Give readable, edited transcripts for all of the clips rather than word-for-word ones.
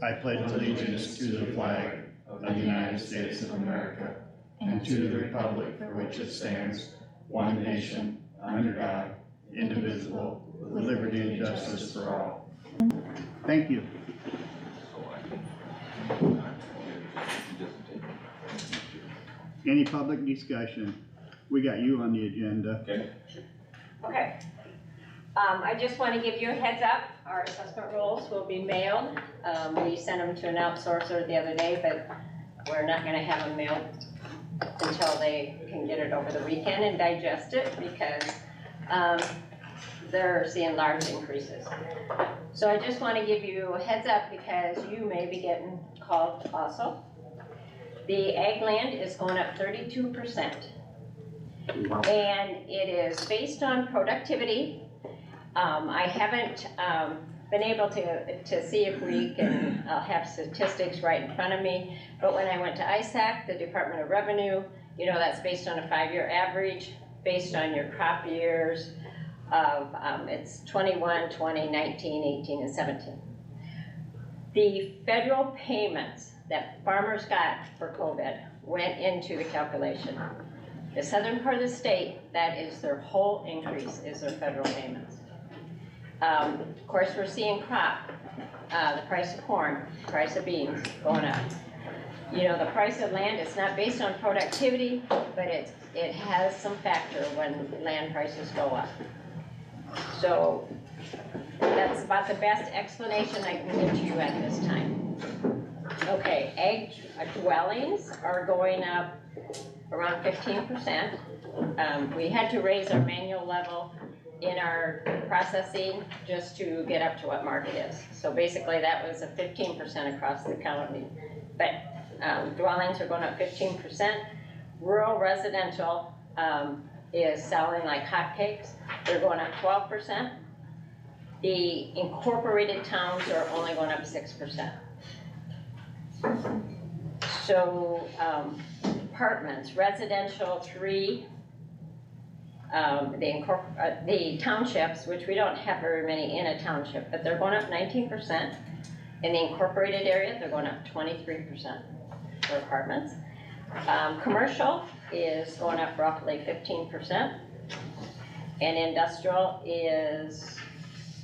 I pledge allegiance to the flag of the United States of America and to the republic for which it stands, one nation, under God, indivisible, with liberty and justice for all. Thank you. Any public discussion? We got you on the agenda. Okay. I just want to give you a heads up. Our assessment rolls will be mailed. We sent them to an outsourcer the other day, but we're not going to have them mailed until they can get it over the weekend and digest it, because they're seeing large increases. So I just want to give you a heads up because you may be getting called also. The ag land is going up 32%. And it is based on productivity. I haven't been able to see if we can have statistics right in front of me, but when I went to ISAC, the Department of Revenue, you know, that's based on a 5-year average, based on your crop years of, it's 21, 20, 19, 18, and 17. The federal payments that farmers got for COVID went into the calculation. The southern part of the state, that is their whole increase, is their federal payments. Of course, we're seeing crop, the price of corn, price of beans going up. You know, the price of land, it's not based on productivity, but it has some factor when land prices go up. So that's about the best explanation I can give to you at this time. Okay, ag dwellings are going up around 15%. We had to raise our manual level in our processing just to get up to what market is. So basically that was a 15% across the county. But dwellings are going up 15%. Rural residential is selling like hotcakes. They're going up 12%. The incorporated towns are only going up 6%. So apartments, residential 3, the townships, which we don't have very many in a township, but they're going up 19%. In the incorporated area, they're going up 23% for apartments. Commercial is going up roughly 15%, and industrial is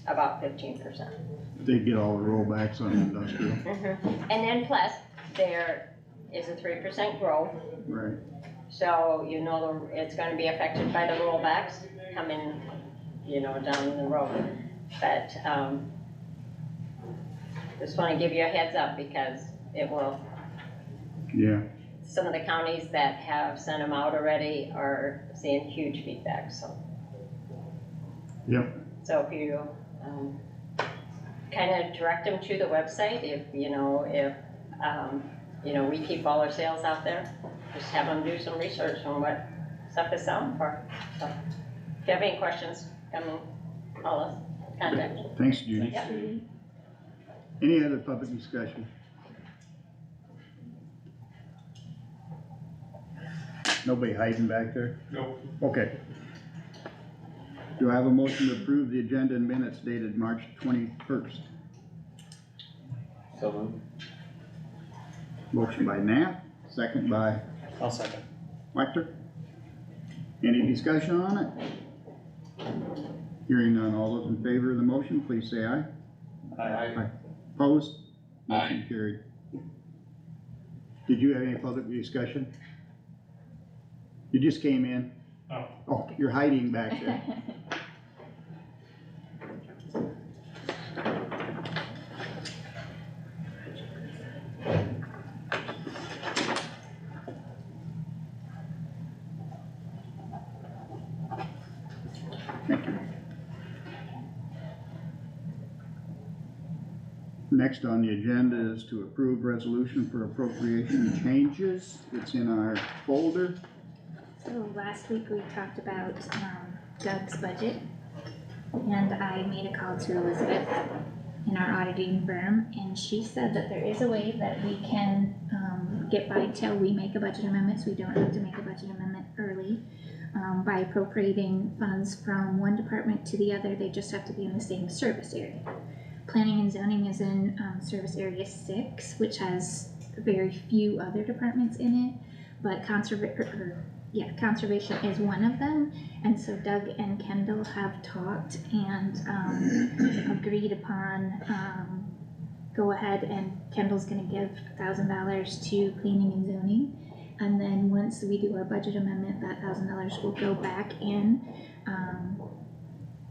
about 15%. They get all the rollbacks on industrial. And then plus, there is a 3% growth. Right. So, you know, it's going to be affected by the rollbacks coming, you know, down the road. But just want to give you a heads up because it will. Yeah. Some of the counties that have sent them out already are seeing huge feedback. So. Yep. So if you kind of direct them to the website, if you know we keep all our sales out there. Just have them do some research on what stuff is selling for. So, if you have any questions, come and call us, contact us. Thanks, Judy. Yep. Any other public discussion? Nobody hiding back there? No. Okay. Do I have a motion to approve the agenda and minutes dated March 21st? So moved. Motion by Knapp, second by I'll second. Wachter. Any discussion on it? Hearing none, all those in favor of the motion, please say aye. Aye. Opposed? Motion carried. Did you have any public discussion? You just came in? Oh. Oh, you're hiding back there. Thank you. Next on the agenda is to approve resolution for appropriation changes. It's in our folder. So last week we talked about Doug's budget, and I made a call to Elizabeth in our auditing firm, and she said that there is a way that we can get by till we make a budget amendment, so we don't have to make a budget amendment early. By appropriating funds from one department to the other, they just have to be in the same service area. planning and zoning is in, service area 6, which has very few other departments in it, but conservation is one of them, and so Doug and Kendall have talked and, agreed upon, go ahead and Kendall's gonna give $1,000 to planning and zoning. And then once we do our budget amendment, that $1,000 will go back in,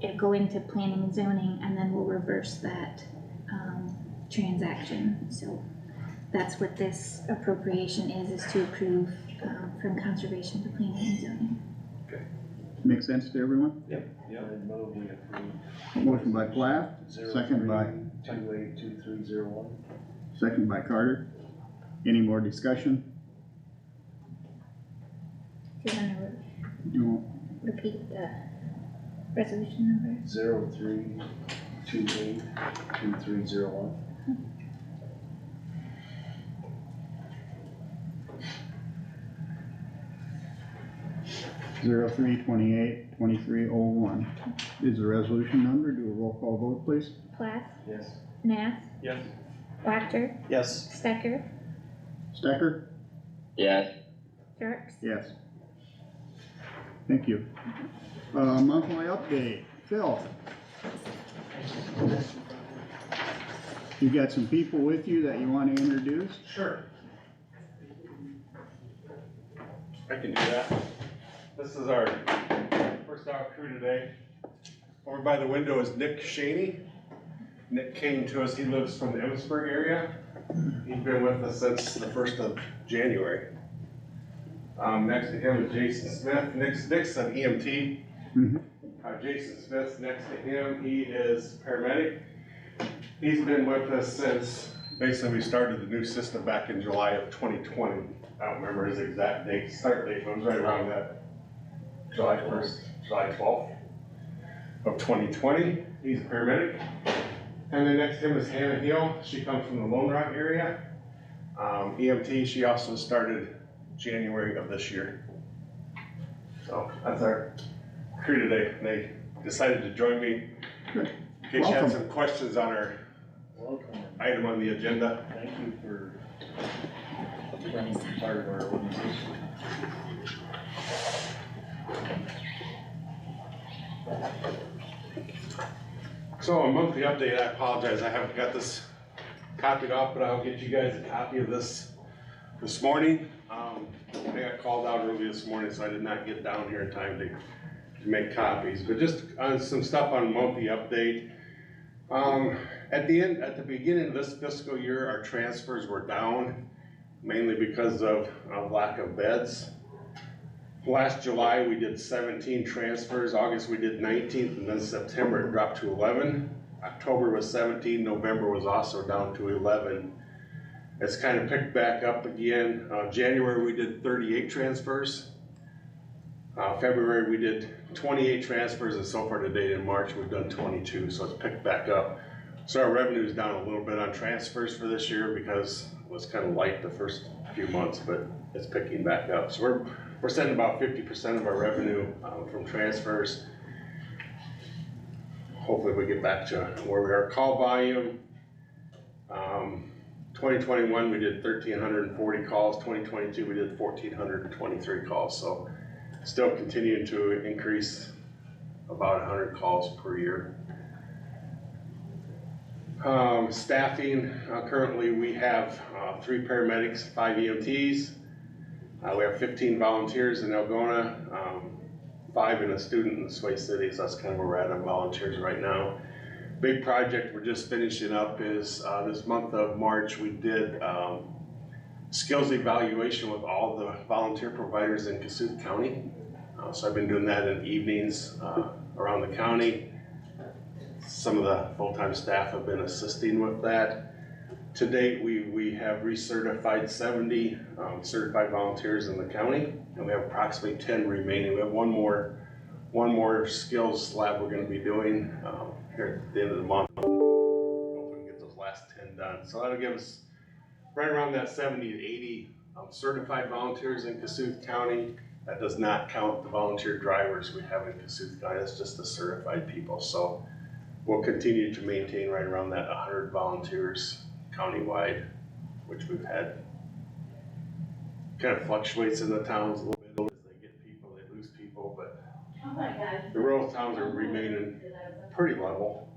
it'll go into planning and zoning, and then we'll reverse that, transaction. So that's what this appropriation is to approve, from conservation to planning and zoning. Make sense to everyone? I move we approve. Motion by Plath, second by, 282301. second by Carter. Any more discussion? Do you wanna No. repeat the resolution number? 03282301. 03282301 is the resolution number. Do a roll call vote, please. Plath, Yes. Nath, Yes. Wactor, Yes. Stecker, Stecker? yes, Yes. Jerks. Thank you. Monthly update, Phil. You got some people with you that you want to introduce? Sure. I can do that. This is our first out crew today. Over by the window is Nick Shaney. Nick came to us, he lives from the Emmitsburg area. He's been with us since the 1st of January. Next to him is Jason Smith. Nick's an EMT. Mhm. Jason Smith's next to him, he is paramedic. He's been with us since basically we started the new system back in July of 2020. I don't remember his exact date, start date, but it was right around that July 1st, July 12th of 2020. He's a paramedic. And then next to him is Hannah Hill. She comes from the Lone Rock area. EMT, she also started January of this year. So that's our crew today. They decided to join me. Good. In case you had Welcome. some questions on our Welcome. item on the agenda. Thank you for becoming part of our organization. So a monthly update, I apologize, I haven't got this copied off, but I'll get you guys a copy of this morning. I got called out early this morning, so I did not get down here in time to make copies, but just some stuff on monthly update. At the beginning of this fiscal year, our transfers were down, mainly because of lack of beds. Last July, we did 17 transfers, August we did 19, and then September it dropped to 11. October was 17, November was also down to 11. It's kind of picked back up again. January we did 38 transfers. February we did 28 transfers, and so far to date in March we've done 22, so it's picked back up. So our revenue is down a little bit on transfers for this year because it was kind of light the first few months, but it's picking back up. So we're sending about 50% of our revenue from transfers. Hopefully we get back to where we are. Call volume, 2021 we did 1,340 calls, 2022 we did 1,423 calls, so still continuing to increase about 100 calls per year. Staffing, currently we have 3 paramedics, 5 EMTs. We have 15 volunteers in Algona, 5 in a student in Sway City, so that's kind of where we're at on volunteers right now. Big project we're just finishing up is this month of March we did skills evaluation with all the volunteer providers in Kossuth County. So I've been doing that in evenings around the county. Some of the full-time staff have been assisting with that. To date, we have recertified 70 certified volunteers in the county, and we have approximately 10 remaining. We have one more skills lab we're going to be doing here at the end of the month. Hopefully we can get those last 10 done. So that'll give us right around that 70 to 80 certified volunteers in Kossuth County. That does not count the volunteer drivers we have in Kossuth County. That's just the certified people. So we'll continue to maintain right around that 100 volunteers countywide, which we've had. Kind of fluctuates in the towns a little bit as they get people, they lose people, but the rural towns are remaining pretty level.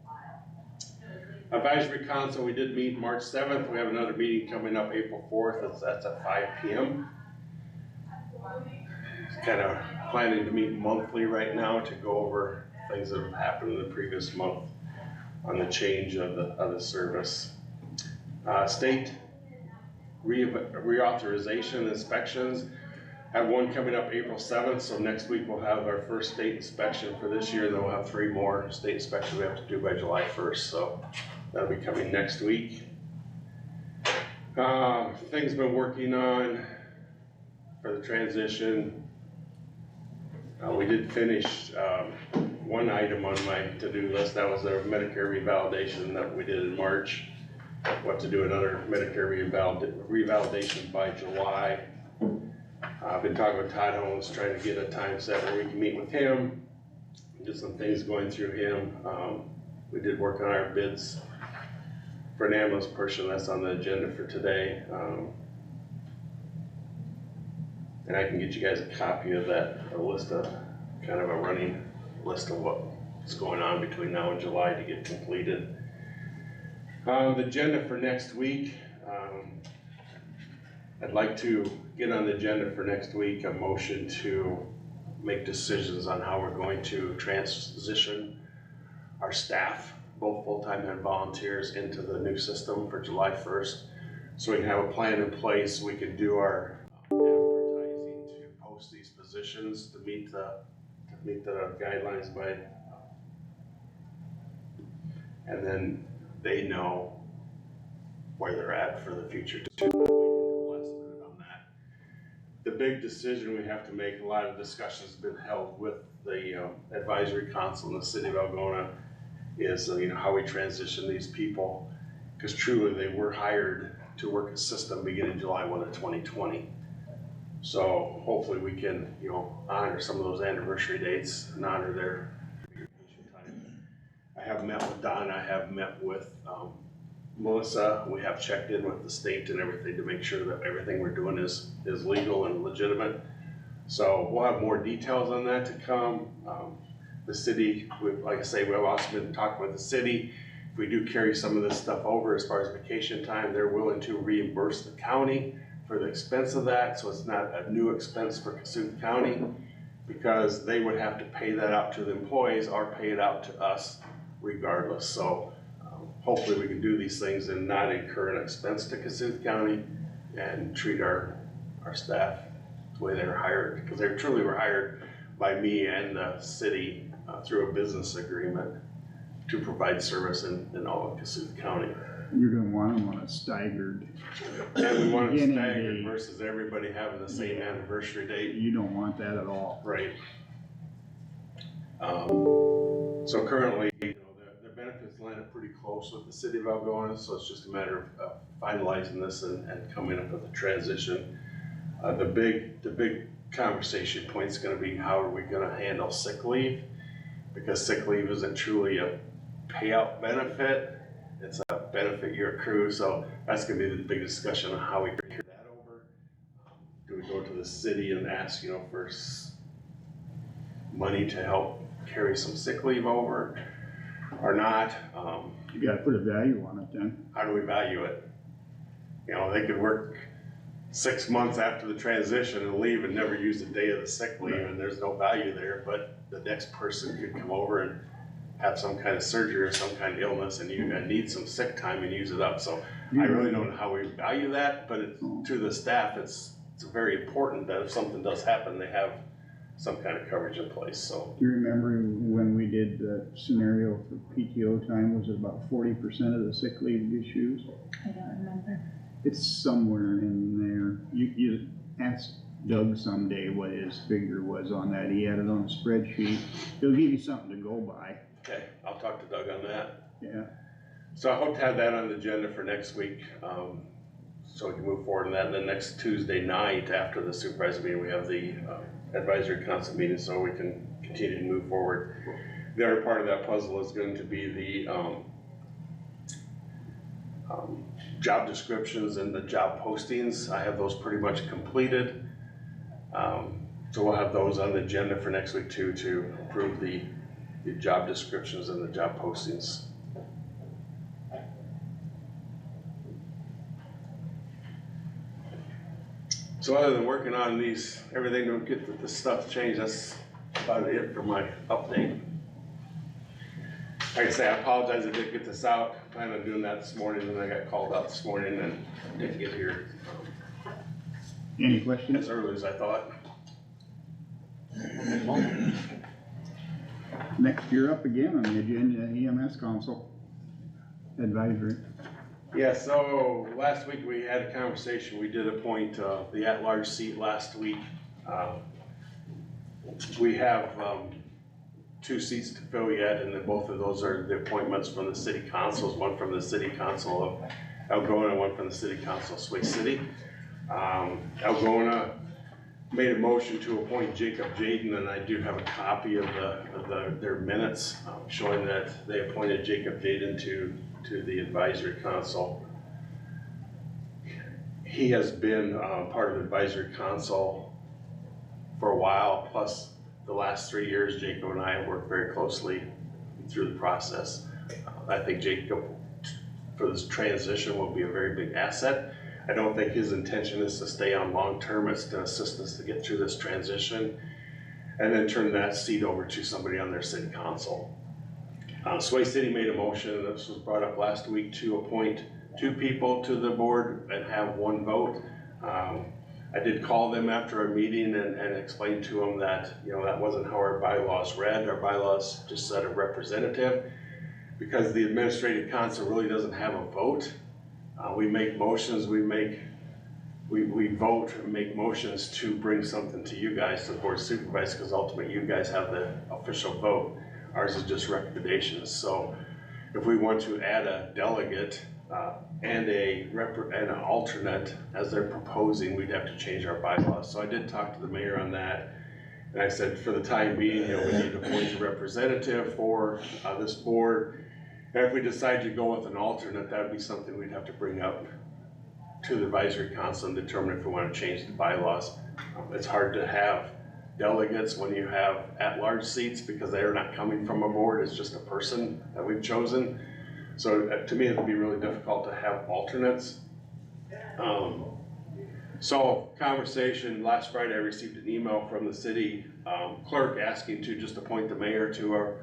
Advisory Council, we did meet March 7th. We have another meeting coming up April 4th. That's at 5 p.m. Kind of planning to meet monthly right now to go over things that have happened in the previous month on the change of the service. State reauthorization inspections. Have one coming up April 7th, so next week we'll have our first state inspection for this year, then we'll have 3 more state inspections we have to do by July 1st, so that'll be coming next week. Things been working on for the transition. We did finish one item on my to-do list, that was the Medicare revalidation that we did in March. We'll have to do another Medicare revalidation by July. I've been talking with Todd Holmes, trying to get a time set where we can meet with him, get some things going through him. We did work on our bids for an ambulance person, that's on the agenda for today. And I can get you guys a copy of that, a list of, kind of a running list of what's going on between now and July to get completed. The agenda for next week, I'd like to get on the agenda for next week a motion to make decisions on how we're going to transition our staff, both full-time and volunteers, into the new system for July 1st. So we can have a plan in place, we can do our advertising to post these positions to meet the guidelines by, and then they know where they're at for the future too. On that. The big decision we have to make, a lot of discussions have been held with the advisory council in the city of Algona, is how we transition these people, because truly they were hired to work a system beginning July 1 of 2020. So hopefully we can honor some of those anniversary dates and honor their vacation time. I have met with Don, I have met with Melissa, we have checked in with the state and everything to make sure that everything we're doing is legal and legitimate. So we'll have more details on that to come. The city, like I say, we've also been talking with the city. If we do carry some of this stuff over as far as vacation time, they're willing to reimburse the county for the expense of that. So it's not a new expense for Kossuth County, because they would have to pay that out to the employees or pay it out to us regardless. So hopefully we can do these things and not incur an expense to Kossuth County and treat our staff the way they were hired, because they truly were hired by me and the city through a business agreement to provide service in all of Kossuth County. You're gonna want them on a staggered. And we want them beginning staggered date. versus everybody having the same anniversary date. You don't want that at all. Right. So currently, the benefits line up pretty close with the city of Algona, so it's just a matter of finalizing this and coming up with a transition. The big conversation point is going to be, how are we going to handle sick leave? Because sick leave isn't truly a payout benefit, it's a benefit you accrue. So that's going to be the big discussion on how we carry that over. Do we go to the city and ask for money to help carry some sick leave over or not? You gotta put a value on it then. How do we value it? They could work 6 months after the transition and leave and never use a day of the sick leave, and there's no value there, but the next person could come over and have some kind of surgery or some kind of illness, and you're gonna need some sick time and use it up. So I really don't know how we value that, but to the staff, it's very important that if something does happen, they have some kind of coverage in place. So Do you remember when we did the scenario for PTO time, was it about 40% of the sick leave issues? I don't remember. It's somewhere in there. You ask Doug someday what his figure was on that. He had it on a spreadsheet. He'll give you something to go by. okay, I'll talk to Doug on that. Yeah. So I hope to have that on the agenda for next week, so we can move forward on that. And then next Tuesday night after the supervisor meeting, we have the advisory council meeting, so we can continue to move forward. The other part of that puzzle is going to be the, job descriptions and the job postings. I have those pretty much completed. So we'll have those on the agenda for next week too, to approve the job descriptions and the job postings. So other than working on these, everything to get this stuff changed, that's about it for my update. Like I say, I apologize I didn't get this out. I planned on doing that this morning, and I got called out this morning and didn't get here Any questions? as early as I thought. Next, you're up again on the agenda, EMS Council Advisory. Yeah, so last week we had a conversation. We did appoint the at-large seat last week. We have 2 seats to fill yet, and then both of those are the appointments from the city councils, one from the city council of Algona and one from the city council of Sway City. Algona made a motion to appoint Jacob Jaden, and I do have a copy of their minutes showing that they appointed Jacob Jaden to the advisory council. He has been part of the advisory council for a while, plus the last 3 years, Jacob and I have worked very closely through the process. I think Jacob, for this transition, will be a very big asset. I don't think his intention is to stay on long-term. It's to assist us to get through this transition and then turn that seat over to somebody on their city council. Sway City made a motion, this was brought up last week, to appoint 2 people to the board and have 1 vote. I did call them after a meeting and explain to them that, that wasn't how our bylaws read. Our bylaws just said a representative, because the administrative council really doesn't have a vote. We make motions, we vote and make motions to bring something to you guys, to the board of supervisors, because ultimately you guys have the official vote. Ours is just recommendations. So if we want to add a delegate and an alternate as they're proposing, we'd have to change our bylaws. So I did talk to the mayor on that, and I said, for the time being, we need to appoint a representative for this board. And if we decide to go with an alternate, that would be something we'd have to bring up to the advisory council and determine if we want to change the bylaws. It's hard to have delegates when you have at-large seats, because they are not coming from a board, it's just a person that we've chosen. So to me, it would be really difficult to have alternates. So conversation, last Friday I received an email from the city clerk asking to just appoint the mayor to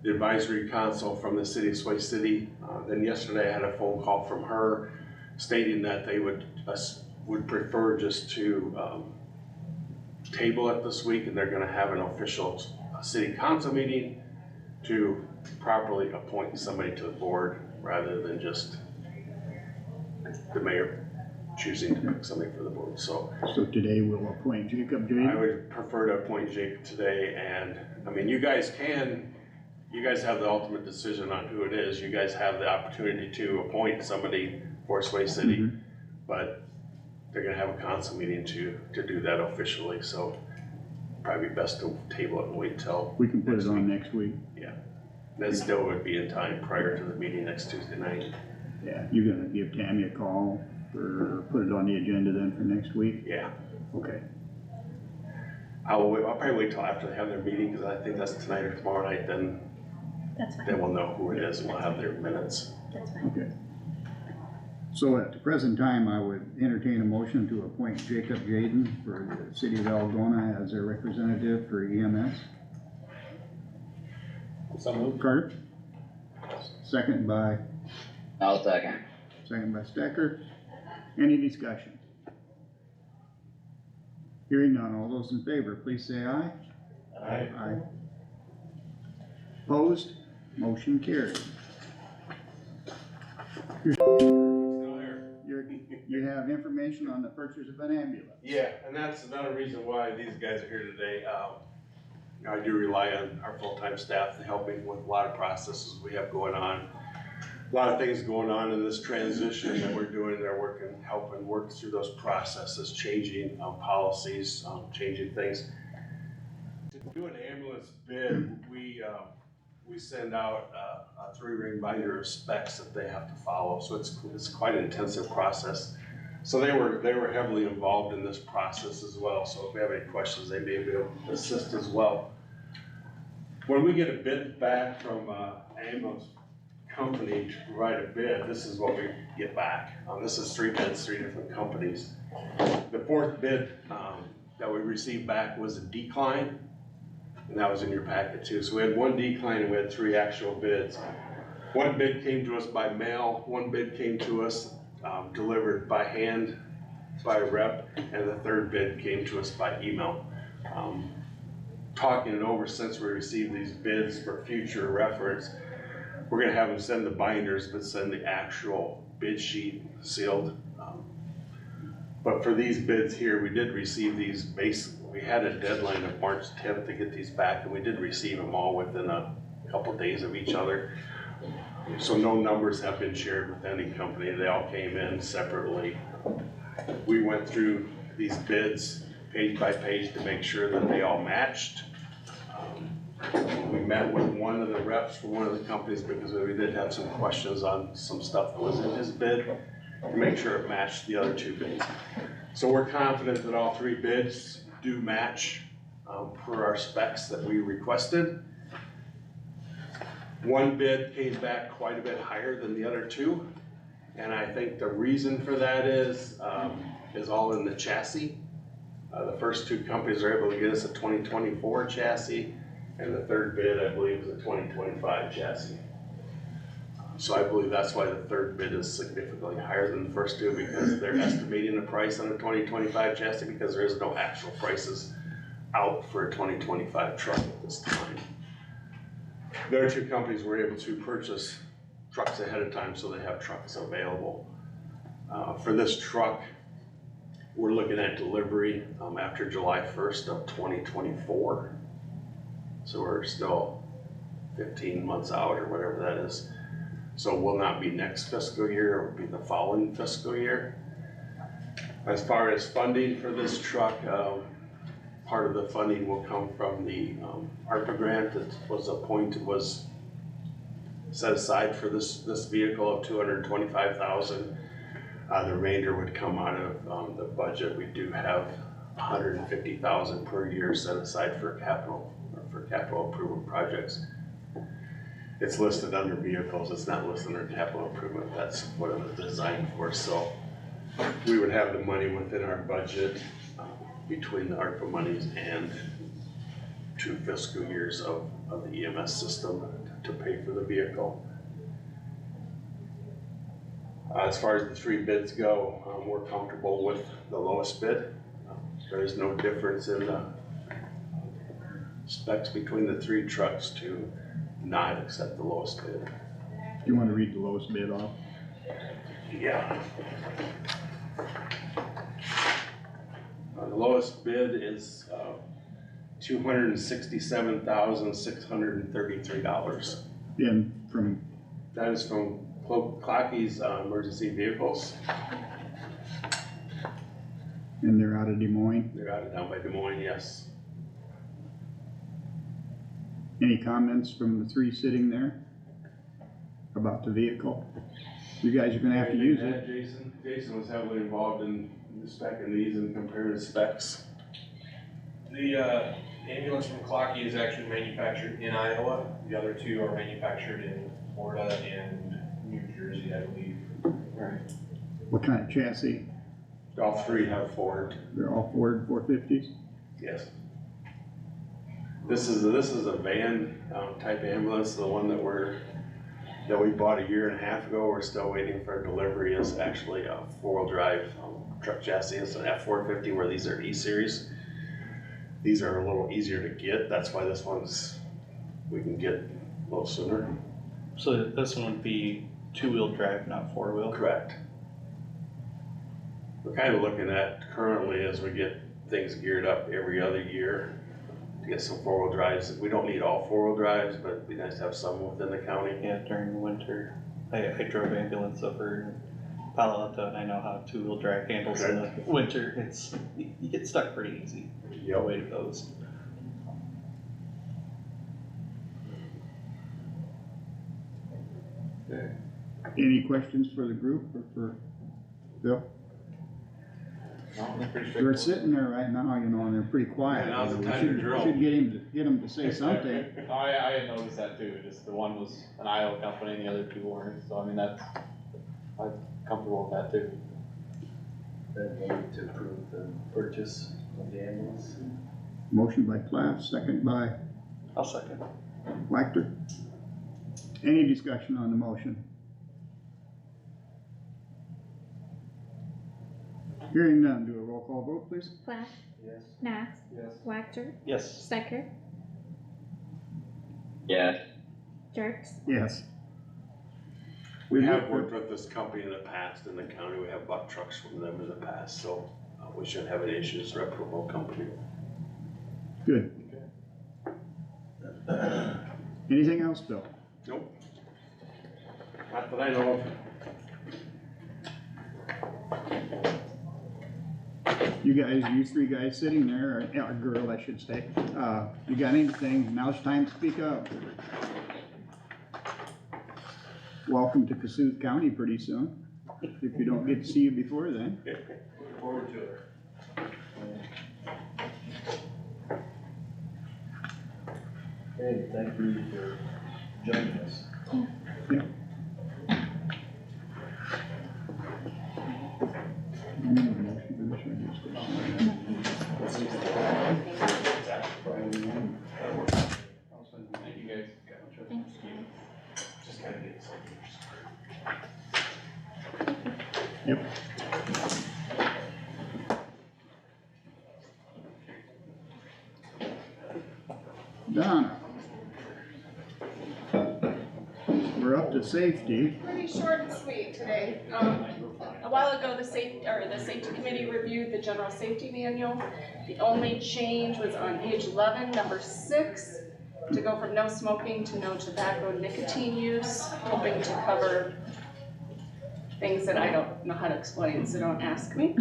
the advisory council from the city of Sway City. Then yesterday I had a phone call from her stating that they would prefer just to table it this week, and they're gonna have an official city council meeting to properly appoint somebody to the board, rather than just the mayor choosing to pick somebody for the board. So today we'll appoint Jacob I Jaden. would prefer to appoint Jacob today, and I mean, you guys have the ultimate decision on who it is. You guys have the opportunity to appoint somebody for Sway City, but they're gonna have a council meeting to do that officially, so probably best to table it and wait till. We can put next it on week. next week. Yeah, that still would be in time prior to the meeting next Tuesday night. Yeah, you're gonna give Tammy a call or put it on the agenda then for next week? Yeah, Okay. I'll probably wait till after they have their meeting, because I think that's tonight or tomorrow night, then That's fine, we'll know who it is and we'll have their minutes. that's fine. Okay. So at the present time, I would entertain a motion to appoint Jacob Jaden for the city of Algona as their representative for EMS. So moved. Carter? Second by I'll second. Stecker. Any discussion? Hearing none, all those in favor, please say aye. Aye. Aye. Opposed? Motion carried. Still here. You have information on the purchase of an ambulance. Yeah, and that's another reason why these guys are here today. I do rely on our full-time staff to help me with a lot of processes we have going on. A lot of things going on in this transition that we're doing. They're helping work through those processes, changing policies, changing things. To do an ambulance bid, we send out a 3-ring binder of specs that they have to follow, so it's quite an intensive process. So they were heavily involved in this process as well, so if we have any questions, they may be able to assist as well. When we get a bid back from ambulance company to provide a bid, this is what we get back. This is 3 bids, 3 different companies. The 4th bid that we received back was a decline, and that was in your packet too. So we had 1 decline and we had 3 actual bids. 1 bid came to us by mail, 1 bid came to us delivered by hand by a rep, and the 3rd bid came to us by email. Talking it over since we received these bids for future reference, we're gonna have them send the binders, but send the actual bid sheet sealed. But for these bids here, we did receive these we had a deadline of March 10th to get these back, and we did receive them all within a couple days of each other. So no numbers have been shared with any company, they all came in separately. We went through these bids page by page to make sure that they all matched. We met with one of the reps from one of the companies because we did have some questions on some stuff that was in his bid to make sure it matched the other 2 bids. So we're confident that all 3 bids do match per our specs that we requested. 1 bid came back quite a bit higher than the other 2, and I think the reason for that is all in the chassis. The first 2 companies are able to get us a 2024 chassis, and the 3rd bid, I believe, is a 2025 chassis. So I believe that's why the 3rd bid is significantly higher than the first 2, because they're estimating the price on a 2025 chassis because there is no actual prices out for a 2025 truck at this time. The other 2 companies were able to purchase trucks ahead of time, so they have trucks available. For this truck, we're looking at delivery after July 1st of 2024. So we're still 15 months out or whatever that is. So it will not be next fiscal year, it will be the following fiscal year. As far as funding for this truck, part of the funding will come from the ARPA grant that was set aside for this vehicle of $225,000. The remainder would come out of the budget. We do have $150,000 per year set aside for capital improvement projects. It's listed under vehicles, it's not listed under capital improvement. That's what it was designed for. So we would have the money within our budget between the ARPA monies and 2 fiscal years of the EMS system to pay for the vehicle. As far as the 3 bids go, we're comfortable with the lowest bid. There is no difference in the specs between the 3 trucks to not accept the lowest bid. Do you want to read the lowest bid off? Yeah. The lowest bid is $267,633. And from, That is from Clocky's Emergency Vehicles. and they're out of Des Moines. They're down by Des Moines, yes. Any comments from the 3 sitting there about the vehicle? You guys are gonna have to use it. Jason was heavily involved in spec'ing these and comparing the specs. The ambulance from Clocky is actually manufactured in Iowa. The other 2 are manufactured in Florida and New Jersey, I believe. Right. What kind of chassis? All 3 have Ford. They're all Ford 450s? Yes. This is a van type ambulance. The one that we bought a year and a half ago, we're still waiting for delivery, is actually a 4-wheel drive truck chassis. It's an F450, where these are E-Series. These are a little easier to get. That's why this one's, we can get a little sooner. So this one would be 2-wheel drive, not 4-wheel? Correct. We're kind of looking at currently, as we get things geared up every other year, to get some 4-wheel drives. We don't need all 4-wheel drives, but it'd be nice to have some within the county. Yeah, during the winter, I drove ambulance over in Palo Alto, and I know how 2-wheel drive handles in the winter. You get stuck pretty easy. The way it goes. Okay. Any questions for the group or for Bill? No, they're pretty They're straightforward. sitting there right now, you know, and they're pretty quiet. Yeah, now's the We time to should- drill. Should get him to say something. Oh, I had noticed that too, just the one was an Iowa company and the other two weren't, so I mean, I'm comfortable with that too. Then move to approve the purchase of the ambulance. Motion by Plath, second by I'll second. Wactor. Any discussion on the motion? Hearing none, do a roll call vote, please. Plath, Yes. Nath, Yes. Wactor, Yes. Stecker, Yes. Jerks. Yes. We have worked with this company in the past in the county, we have bought trucks from them in the past, so we shouldn't have any issues, reputable company. Good. Anything else, Bill? Nope. Not that I know of. You guys, you three guys sitting there, or yeah, girl, I should say, you got anything? Now it's time to speak up. Welcome to Kossuth County pretty soon, if you don't get to see you before then. Look forward to it. Hey, thank you for joining us. Thank you guys. Thanks, guys. Just gotta get something. Yep. Donna. We're up to safety. Pretty short and sweet today. A while ago, the safety committee reviewed the general safety manual. The only change was on page 11, number 6, to go from no smoking to no tobacco nicotine use, hoping to cover things that I don't know how to explain, so don't ask me.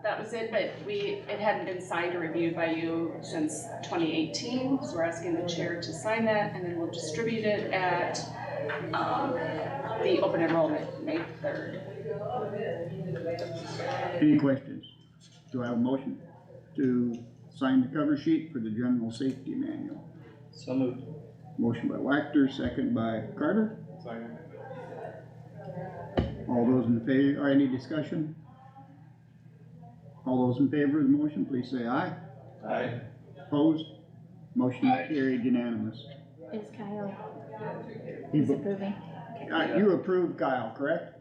That was it, but it hadn't been signed or reviewed by you since 2018, so we're asking the chair to sign that, and then we'll distribute it at the open enrollment, May 3rd. Any questions? Do I have a motion to sign the cover sheet for the general safety manual? So moved. Motion by Wactor, second by Carter. Second. All those in favor, or any discussion? All those in favor of the motion, please say aye. Aye. Opposed? Motion Aye. carried unanimous. Is Kyle You disapproving? you approved Kyle, correct?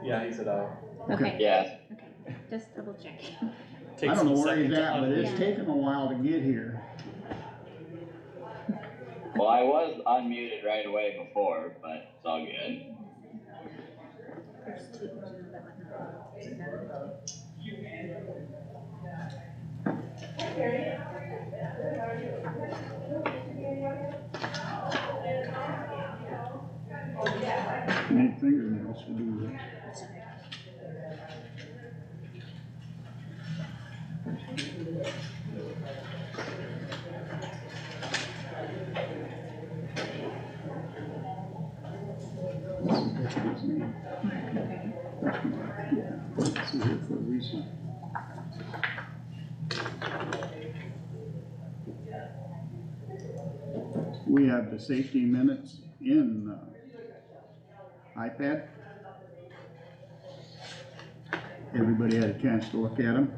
Yeah, he said aye. Okay, Yes. okay, just double checking. I don't know where he's at, but it's unmute. taken a while to get here. Well, I was unmuted right away before, but it's all good. There's two that wasn't. Need fingernails to do this. What's his name? Okay. Yeah, let's see here for recent. We have the safety minutes in iPad. Everybody had a chance to look at them.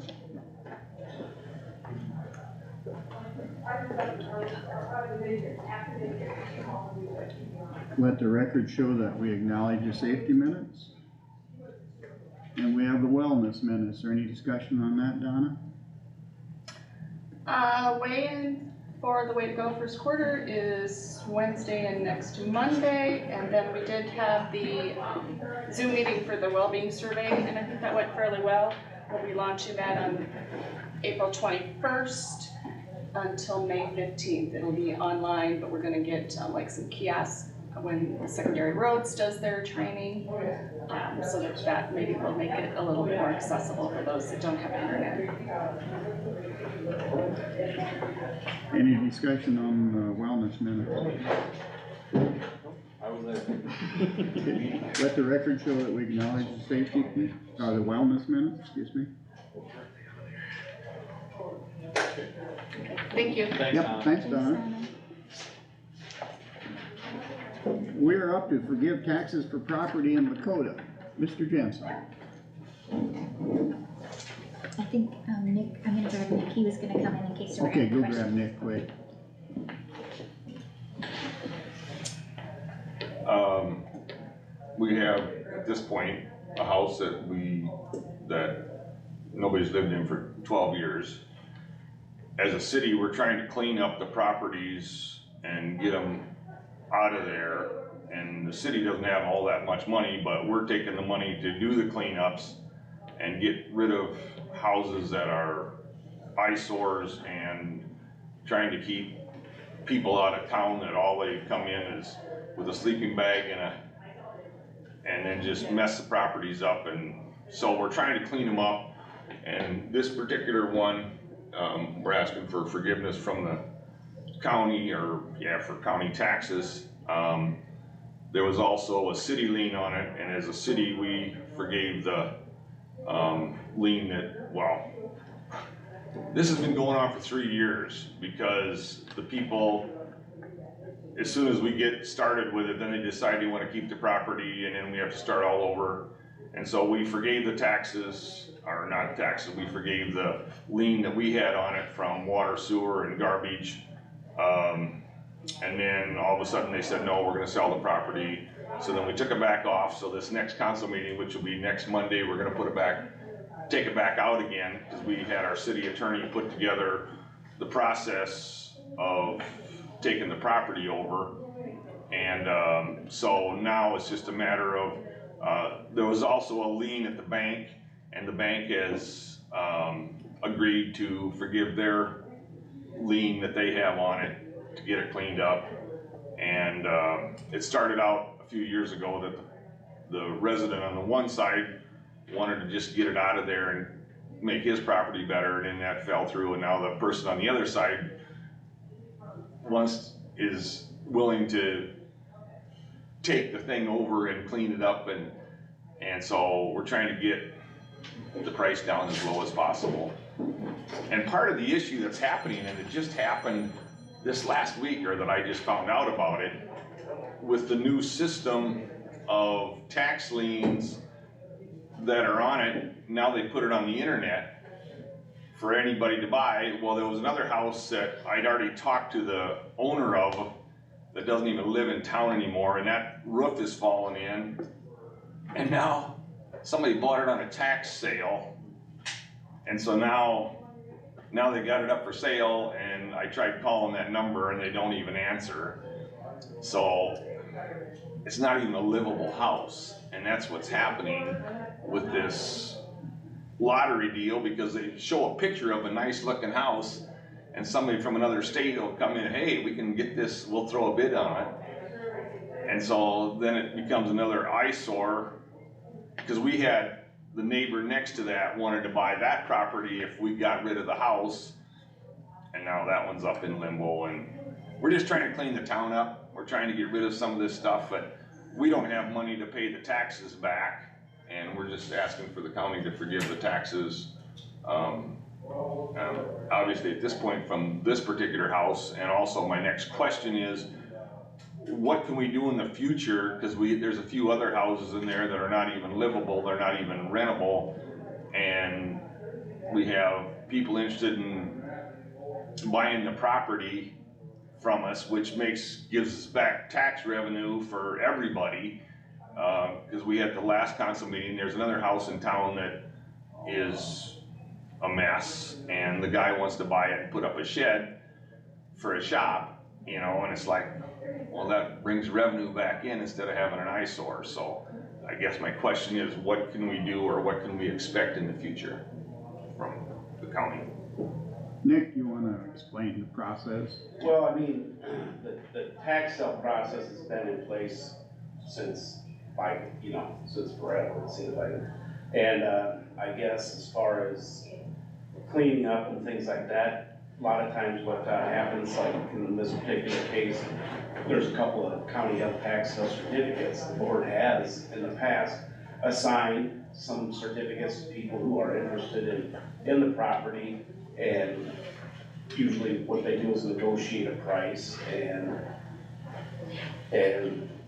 Let the record show that we acknowledge the safety minutes. And we have the wellness minutes. Is there any discussion on that, Donna? Weigh-in for the Way to Go first quarter is Wednesday and next Monday, and then we did have the Zoom meeting for the well-being survey, and I think that went fairly well. We'll be launching that on April 21st until May 15th. It'll be online, but we're gonna get like some kiosks when the Secondary Roads does their training, so that maybe will make it a little bit more accessible for those that don't have internet. Any discussion on the wellness minutes? I was there. Let the record show that we acknowledge the safety, the wellness minutes, excuse me. Thank you. Thanks, Yep, Tom. thanks, Donna. We're up to forgive taxes for property in Lakota. Mr. Jensen. I think, Nick, I'm gonna grab Nick, he was gonna come in case there were Okay, any go questions. grab Nick quick. We have, at this point, a house that nobody's lived in for 12 years. As a city, we're trying to clean up the properties and get them out of there. And the city doesn't have all that much money, but we're taking the money to do the cleanups and get rid of houses that are eyesores and trying to keep people out of town that all they come in is with a sleeping bag and then just mess the properties up. And so we're trying to clean them up. And this particular one, we're asking for forgiveness from the county, for county taxes. There was also a city lien on it, and as a city, we forgave the lien this has been going on for 3 years because the people, as soon as we get started with it, then they decide they want to keep the property and then we have to start all over. And so we forgave the taxes, or not taxes, we forgave the lien that we had on it from water, sewer, and garbage. And then all of a sudden they said, no, we're gonna sell the property. So then we took it back off. So this next council meeting, which will be next Monday, we're gonna take it back out again, because we had our city attorney put together the process of taking the property over. And so now it's just a matter of, there was also a lien at the bank, and the bank has agreed to forgive their lien that they have on it to get it cleaned up. And it started out a few years ago that the resident on the one side wanted to just get it out of there and make his property better, and then that fell through, and now the person on the other side is willing to take the thing over and clean it up, and so we're trying to get the price down as low as possible. And part of the issue that's happening, and it just happened this last week, or that I just found out about it, with the new system of tax liens that are on it, now they put it on the internet for anybody to buy. Well, there was another house that I'd already talked to the owner of that doesn't even live in town anymore, and that roof is falling in. And now somebody bought it on a tax sale. And so now they got it up for sale, and I tried calling that number and they don't even answer. So it's not even a livable house. And that's what's happening with this lottery deal, because they show a picture of a nice looking house and somebody from another state will come in, hey, we can get this, we'll throw a bid on it. And so then it becomes another eyesore, because we had the neighbor next to that wanted to buy that property if we got rid of the house, and now that one's up in limbo. And we're just trying to clean the town up. We're trying to get rid of some of this stuff, but we don't have money to pay the taxes back, and we're just asking for the county to forgive the taxes. Obviously at this point from this particular house, and also my next question is, what can we do in the future? Because there's a few other houses in there that are not even livable, they're not even rentable, and we have people interested in buying the property from us, which gives us back tax revenue for everybody. Because we had the last council meeting, there's another house in town that is a mess, and the guy wants to buy it and put up a shed for a shop, and it's like, well, that brings revenue back in instead of having an eyesore. So I guess my question is, what can we do, or what can we expect in the future from the county? Nick, you wanna explain the process? Well, I mean, the tax sale process has been in place since forever, it seems like. And I guess as far as cleaning up and things like that. A lot of times what happens, like in this particular case, there's a couple of county health tax sale certificates. The board has in the past assigned some certificates to people who are interested in the property, and usually what they do is negotiate a price and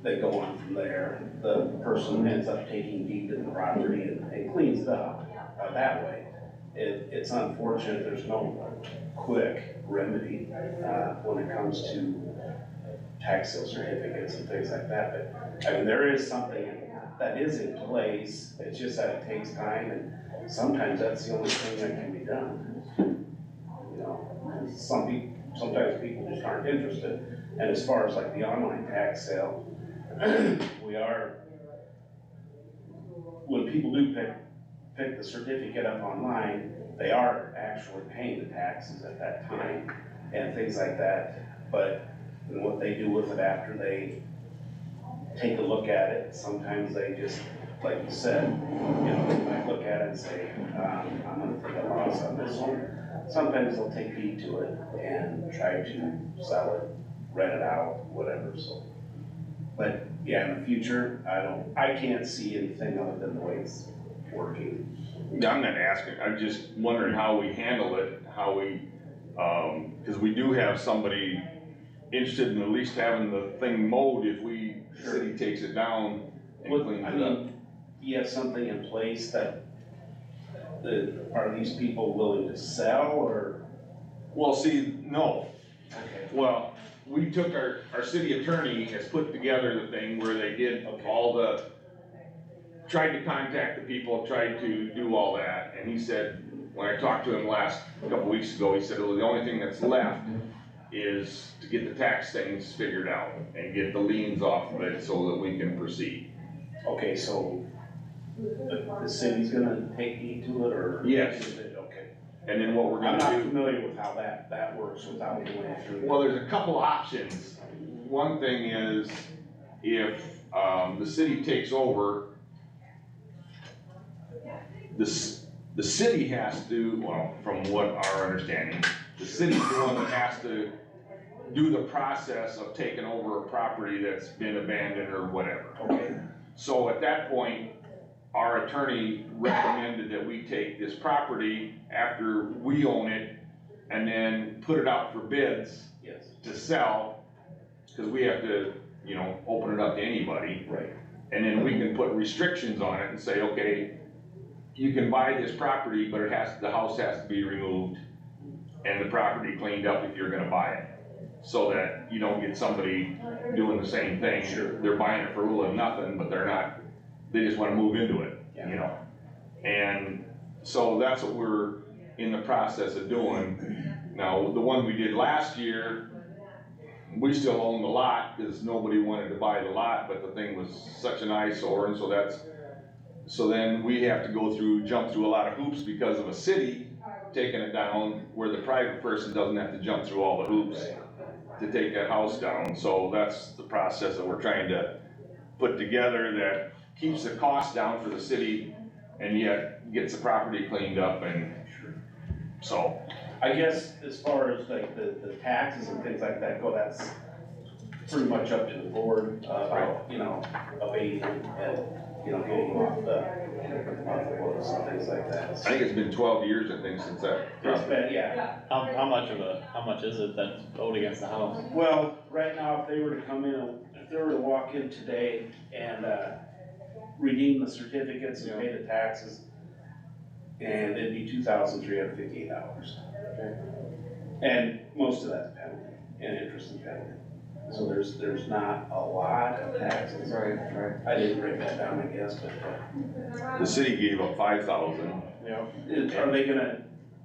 they go on from there. The person ends up taking deed to the property and cleans it up that way. It's unfortunate there's no quick remedy when it comes to tax sale certificates and things like that. But I mean, there is something that is in place. It's just that it takes time, and sometimes that's the only thing that can be done. You know, and sometimes people just aren't interested. And as far as like the online tax sale, when people do pick the certificate up online, they are actually paying the taxes at that time and things like that. But what they do with it after they take a look at it, sometimes they just, like you said, you know, they might look at it and say, I'm gonna take a loss on this one. Sometimes they'll take heed to it and try to sell it, rent it out, whatever, so. But yeah, in the future, I can't see anything other than the way it's working. Yeah, I'm not asking, I'm just wondering how we handle it, how we, cause we do have somebody interested in at least having the thing mowed if the city takes it down and cleans it up. You have something in place that, are these people willing to sell or? Well, see, no. Okay. Well, we took our city attorney has put together the thing where they did tried to contact the people, tried to do all that, and he said, when I talked to him last couple weeks ago, he said, well, the only thing that's left is to get the tax things figured out and get the liens off of it so that we can proceed. Okay, so the city's gonna take heed to it, or? Yes. Okay. And then what we're I'm gonna not do. familiar with how that works without going through. Well, there's a couple options. One thing is, if, the city takes over, the city has to, well, from what our understanding, the city's the one that has to do the process of taking over a property that's been abandoned or whatever. Okay. So at that point, our attorney recommended that we take this property after we own it and then put it out for bids. Yes. To sell, cause we have to, you know, open it up to anybody. Right. And then we can put restrictions on it and say, okay, you can buy this property, but the house has to be removed and the property cleaned up if you're gonna buy it. So that you don't get somebody doing the same thing. Sure. They're buying it for little or nothing, but they just wanna move into it, Yeah. you know? And so that's what we're in the process of doing. Now, the one we did last year, we still own the lot, cause nobody wanted to buy the lot, but the thing was such an eyesore, and so then we have to jump through a lot of hoops because of a city taking it down, where the private person doesn't have to jump through all the hoops to take that house down. So that's the process that we're trying to put together that keeps the cost down for the city and yet gets the property cleaned up, and so. I guess as far as like the taxes and things like that go, that's pretty much up to the board, about, you know, abating and, you know, getting off the books and things like that. I think it's been 12 years, since that. It's been, yeah. How much is it that's owed against the house? Well, right now, if they were to come in, if they were to walk in today and, redeem the certificates and pay the taxes, and it'd be $2,358. And most of that's penalty and interest and penalty. So there's not a lot of taxes. Right. I didn't break that down, I guess, but, The city gave up 5,000. Yeah. are they gonna,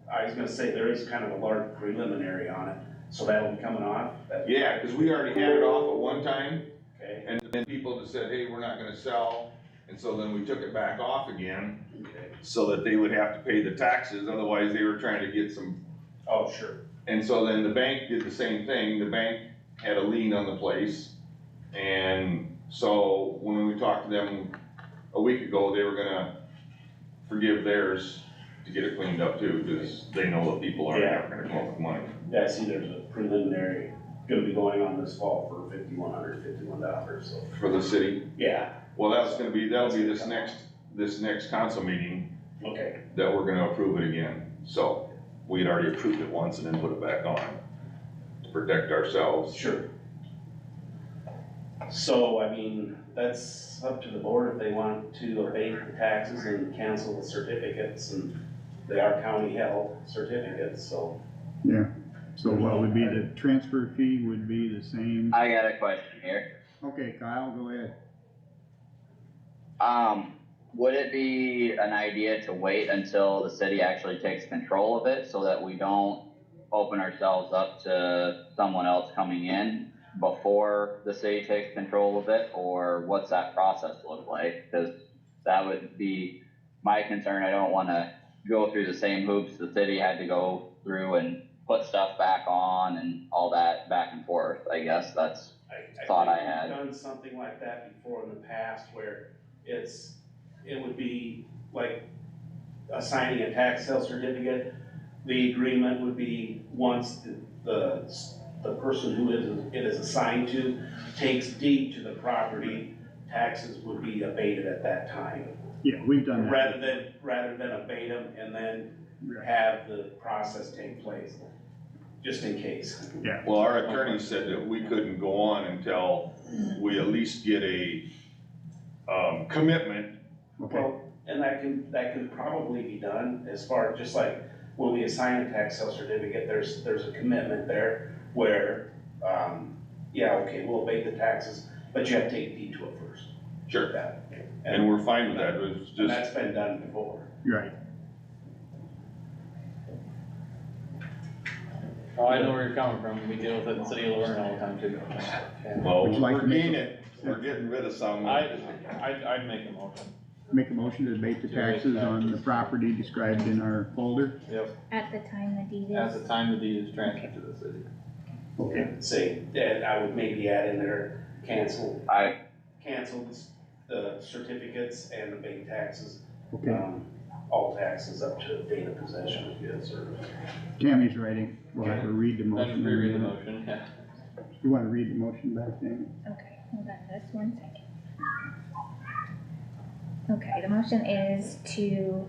I was gonna say, there is kind of a large preliminary on it, so that'll be coming off? Yeah, cause we already had it off at one time, Okay, and then people just said, hey, we're not gonna sell, and so then we took it back off again, okay. so that they would have to pay the taxes, otherwise they were trying to get some. Oh, sure. And so then the bank did the same thing, the bank had a lien on the place, and so when we talked to them a week ago, they were gonna forgive theirs, to get it cleaned up too, because they know that people aren't gonna come up with money. Yeah, I see there's a preliminary, gonna be going on this fall for $5,151, so, For the city, yeah, well, that'll be this next council meeting okay. that we're gonna approve it again. So, we had already approved it once and then put it back on to protect ourselves. Sure. So, I mean, that's up to the board if they want to abate the taxes and cancel the certificates, and they are county held certificates, so. Yeah, so what would be the transfer fee would be the same? I got a question here. Okay, Kyle, go ahead. Would it be an idea to wait until the city actually takes control of it so that we don't open ourselves up to someone else coming in before the city takes control of it? Or what's that process look like? Cause that would be my concern. I don't wanna go through the same hoops the city had to go through and put stuff back on and all that back and forth. I guess that's thought I had. I've done something like that before in the past where it would be like assigning a tax sale certificate. The agreement would be once the person who it is assigned to takes deed to the property, taxes would be abated at that time. Yeah, we've done that. Rather than abate them and then have the process take place, just in case. Yeah. Well, our attorney said that we couldn't go on until we at least get a, commitment. Okay, Well, and that can probably be done as far, just like when we assign a tax sale certificate, there's a commitment there where, okay, we'll abate the taxes, but you have to take deed to it first. Sure. That- And we're fine with that, it's And just, that's been done before. right. Oh, I know where you're coming from, we deal with it in the city of Laverne all the time too. well, Would you like we're to make getting it, we're getting rid of some. I'd make a motion. Make a motion to abate the taxes on the property described in our folder. Yep, At the time the deed at is, the time the deed is transferred to the city. Okay. Say, that I would maybe add in there, cancel the certificates and abate taxes. Okay, All taxes up to date of possession of goods or. Tammy's writing, we'll have her read the Then motion. reread the motion, yeah. You wanna read the motion back, Tammy? okay, hold on just 1 second. Okay, the motion is to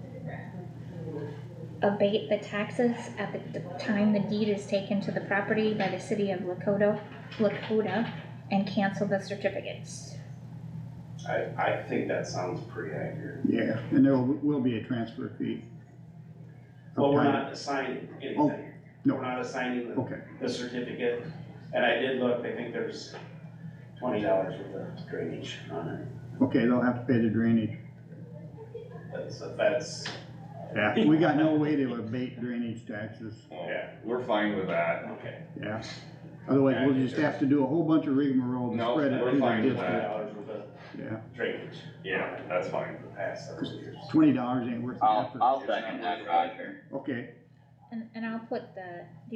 abate the taxes at the time the deed is taken to the property by the city of Lakota, and cancel the certificates. I think that sounds pretty accurate. Yeah, and there will be a transfer fee. Well, we're not assigning anything. no. We're not assigning Okay, the certificate, and I did look, I think there's $20 worth of drainage on it. okay, they'll have to pay the drainage. That's, Yeah, we got no way to abate drainage taxes, Well, Yeah. we're fine with that. okay. yeah. Otherwise, we'll just have to do a whole bunch of rigmarole to No, spread it we're through the fine with district. $20 worth of Yeah, drainage. Yeah, that's fine. The past several years. $20 ain't worth the effort. I'll second that, Roger. Okay, And I'll put do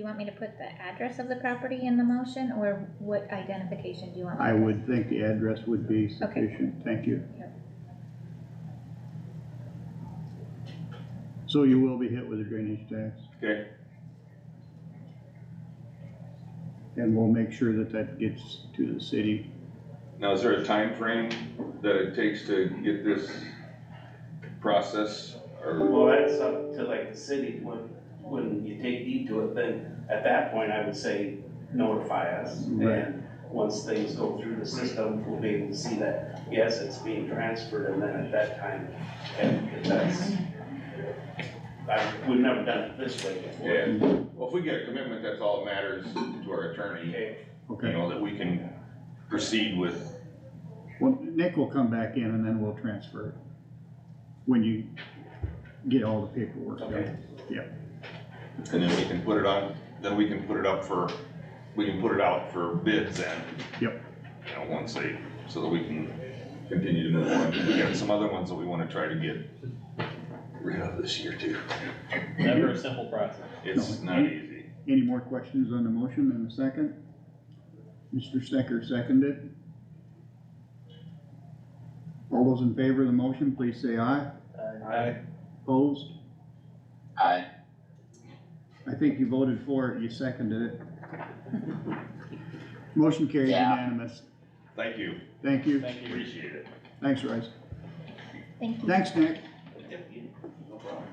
you want me to put the address of the property in the motion, or what identification do you want? me I to put? would think the address would be sufficient, thank you. Yep. So you will be hit with a drainage tax, Okay, and we'll make sure that that gets to the city. now is there a time frame that it takes to get this process, or? Well, that's up to like the city, when you take deed to it, then at that point, I would say notify us. Right. And once things go through the system, we'll be able to see that, yes, it's being transferred, and then at that time, and we've never done it this way before. Yeah, well, if we get a commitment, that's all that matters to our attorney, Okay, you Okay, know, that we can proceed with. well, Nick will come back in and then we'll transfer it. When you get all the paperwork okay. done. And then we can put it on, then we can put it out for bids then. Yep. You know, once they, so that we can continue to move on. We got some other ones that we wanna try to get rid of this year too. Never a simple process. It's not easy. Any more questions on the motion in a second? Mr. Stecker seconded. All those in favor of the motion, please say aye. Aye. Opposed? I think you voted for it, you seconded it. Motion carried Yeah. unanimous. Thank you, Thank you. Thank you. appreciate it. Thanks, Royce. Thank you. Thanks, Nick. No problem.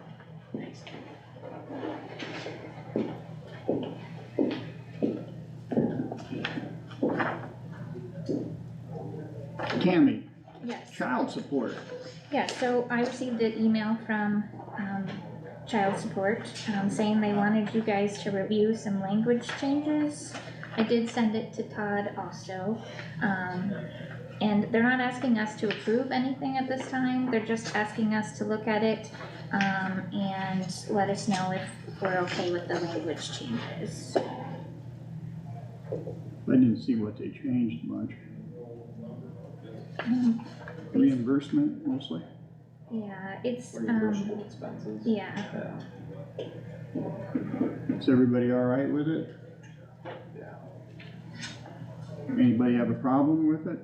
Tammy, Yes. child support. Yeah, so I received an email from, child support, saying they wanted you guys to review some language changes. I did send it to Todd also, and they're not asking us to approve anything at this time, they're just asking us to look at it, and let us know if we're okay with the language changes. I didn't see what they changed much. Reimbursement mostly. Yeah, it's, Reimbursable expenses. yeah, Is everybody all right with it? Yeah. Anybody have a problem with it?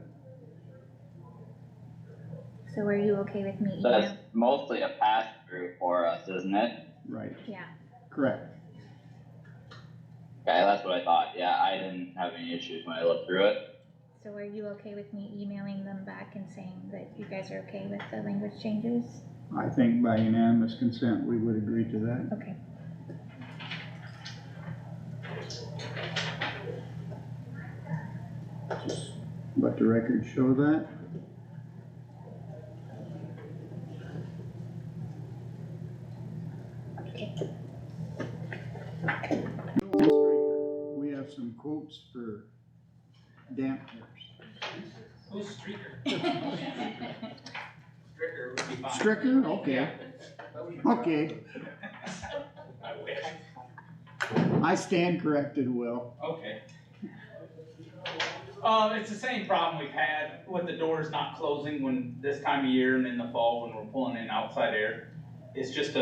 so are you okay with me So that's emailing? mostly a pass-through for us, isn't it? Right, Yeah, correct. Okay, that's what I thought. Yeah, I didn't have any issues when I looked through it. so are you okay with me emailing them back and saying that you guys are okay with the language changes? I think by unanimous consent, we would agree to that. Okay. Just let the record show that. We have some quotes for dampeners. Who's Streaker? Stricker would be fine. Stricker, okay, Yeah. okay, I wish. I stand corrected, Will. Okay. It's the same problem we've had with the doors not closing when this time of year and in the fall when we're pulling in outside air. It's just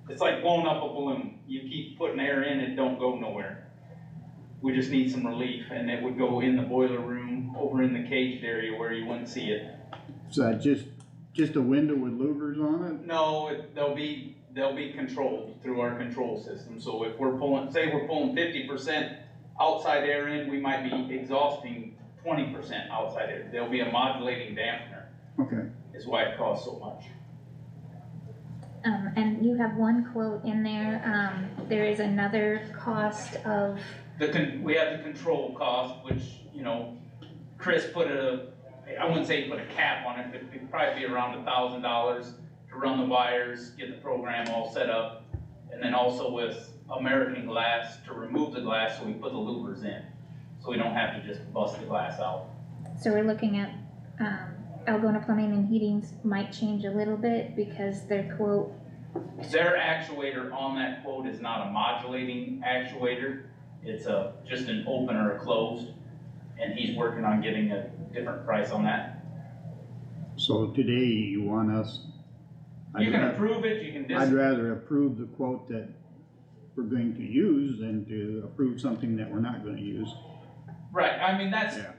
it's like blowing up a balloon. You keep putting air in, it don't go nowhere. We just need some relief, and it would go in the boiler room, over in the caged area where you wouldn't see it. Is that just a window with louvers on it? No, they'll be controlled through our control system. So if we're pulling, say we're pulling 50% outside air in, we might be exhausting 20% outside air. There'll be a modulating dampener, Okay, is why it costs so much. And you have one quote in there, there is another cost of, We have the control cost, which, Chris put I wouldn't say he put a cap on it, but it'd probably be around $1,000 to run the wires, get the program all set up. And then also with American glass to remove the glass, so we put the louvers in. So we don't have to just bust the glass out. so we're looking at, Algona Plumbing and Heating's might change a little bit because their quote, Their actuator on that quote is not a modulating actuator. It's just an open or a closed. And he's working on getting a different price on that. so today you want us? You can approve it, you can I'd rather approve the quote that we're going to use than to approve something that we're not gonna use. Right, I mean, that's, Yeah.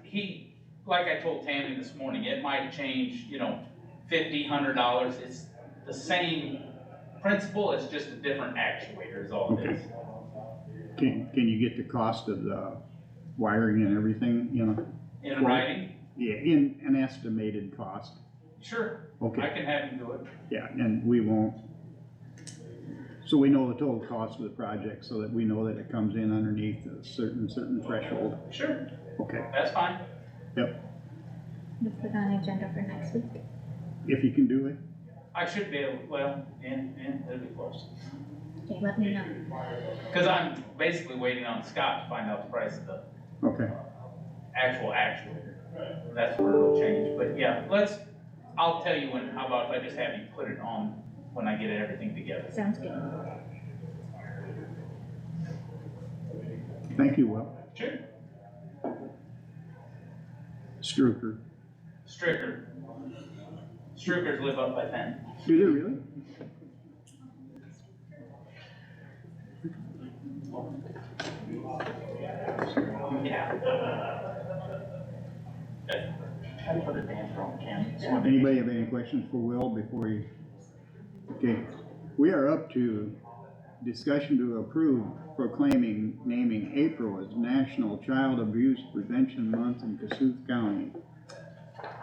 like I told Tammy this morning, it might change, $50, $100. It's the same principle, it's just a different actuator is all it is. Can you get the cost of the wiring and everything, In writing, Yeah, in an estimated cost. sure, I Okay, can have him do it. yeah, and we won't. So we know the total cost of the project so that we know that it comes in underneath a certain threshold. Sure, Okay, that's fine. we'll put on agenda for next week. if you can do it. I should be able, well, and it'll be close. Okay, let me know. Cause I'm basically waiting on Scott to find out the price of the Okay, actual actuator. That's where it'll change, but yeah, I'll tell you when, how about if I just have you put it on when I get everything together. Sounds good. thank you, Will. Sure. Struker. Strickers live up by 10. Do they really? Yeah. I put a damper on Cam. Anybody have any questions for Will before you? Okay, we are up to discussion to approve proclaiming, naming April as National Child Abuse Prevention Month in Kossuth County.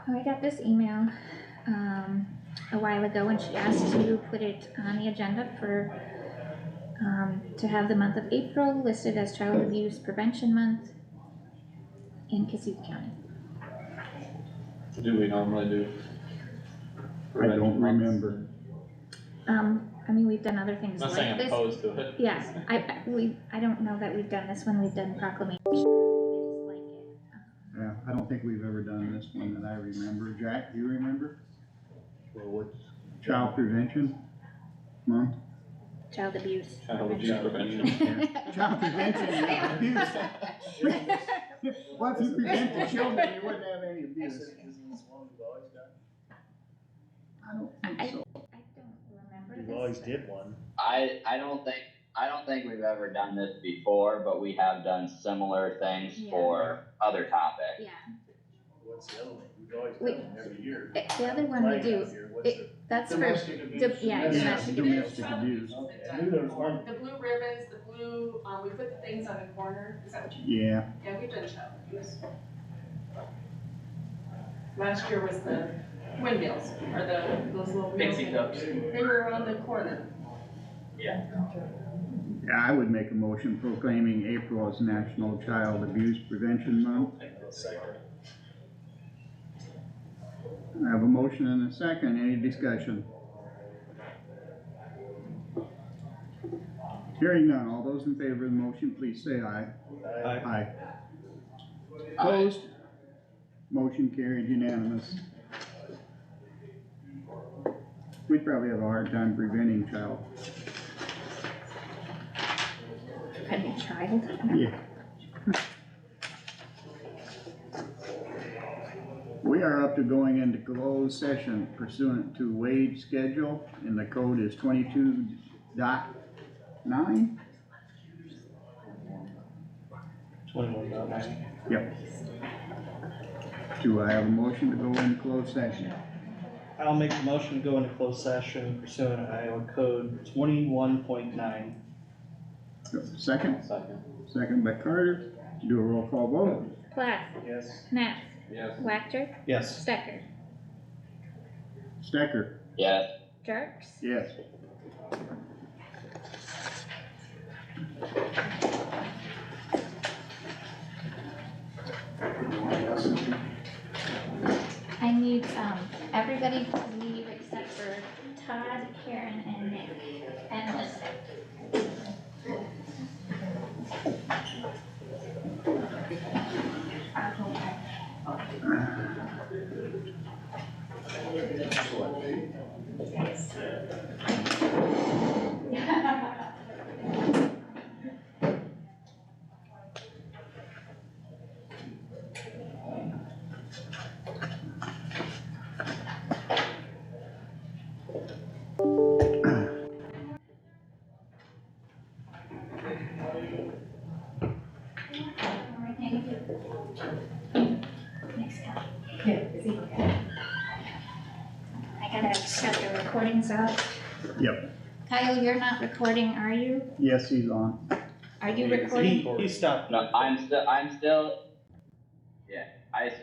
Oh, I got this email, a while ago, and she asked to put it on the agenda for, to have the month of April listed as Child Abuse Prevention Month in Kossuth County. Do we normally do? I don't remember. I mean, we've done other things Not like saying I'm this. opposed to it. Yeah, I don't know that we've done this when we've done proclamation. I just like it. Yeah, I don't think we've ever done this one that I remember. Jack, do you remember? Well, what's? Child Prevention Month? Child abuse. Child abuse prevention. Yeah. Child Prevention and Abuse. Well, if you prevent the children, you wouldn't have any abuse. Isn't this one we've always done? I don't think so. I don't remember We've this. always did one. I don't think we've ever done this before, but we have done similar things Yeah. for other topics. Yeah, What's the other one? We've always We- done one every year. the other one we Flag do, out here. What's it- the- that's for, Domestic abuse. yeah, domestic abuse. Domestic abuse. Okay, I knew there was one. The blue ribbons, the blue, we put the things on the corner, is that what you? Yeah, Yeah, we've done child abuse. Last year was the windmills, or those little wheels. Pixie cups. They were around the corner. Yeah. yeah, I would make a motion proclaiming April as National Child Abuse Prevention Month. Second. I have a motion and a second. Any discussion? Hearing none. All those in favor of the motion, please say aye. Aye. Opposed? Motion carried unanimous. We'd probably have a hard time preventing child. Any child. Yeah. We are up to going into closed session pursuant to wage schedule, and the code is 22.9. 21.9. Yep. Do I have a motion to go into closed session? I'll make the motion to go into closed session pursuant to Iowa Code 21.9. Second? Second. Second by Carter. Do a roll call vote. Plath, Yes. Nath, Yes. Wactor, Yes. Stecker, Stecker? Yes. Jerks. Yes. I need, everybody to leave except for Todd, Karen, and Nick, and Elizabeth. I gotta shut the recordings off. Yep. Kyle, you're not recording, are you? Yes, he's on. Are you recording? He stopped. No, I'm still, yeah, I stopped